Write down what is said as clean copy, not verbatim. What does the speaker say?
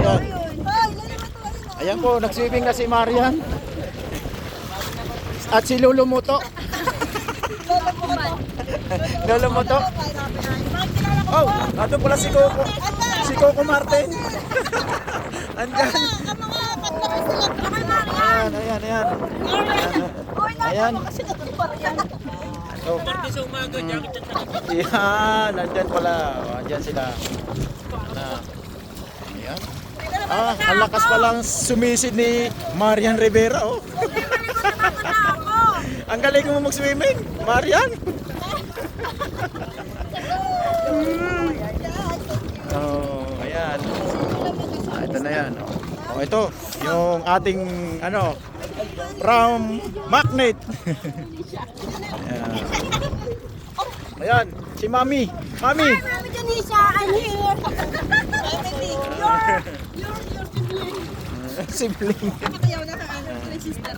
Ayan. Ayan po, nagswimming na si Marian. At si Lolo Muto. Lolo Muto. Oh, ato pala si Coco. Si Coco Martin. Andyan. Ayan, ayan, ayan. Ayan. Oh. Yan, nandyan pala. Andyan sila. Ayan. Ang lakas palang sumisid ni Marian Rivera, oh. Ang galing mo mag-swimming, Marian. Oh, ayan. Ito na yan. Oh, ito, yung ating round magnet. Ayan. Ayan, si Mami. Mami. Hi, Mami Janisha, I'm here. You're Sibling. Kakayaw na kakayaw na sister.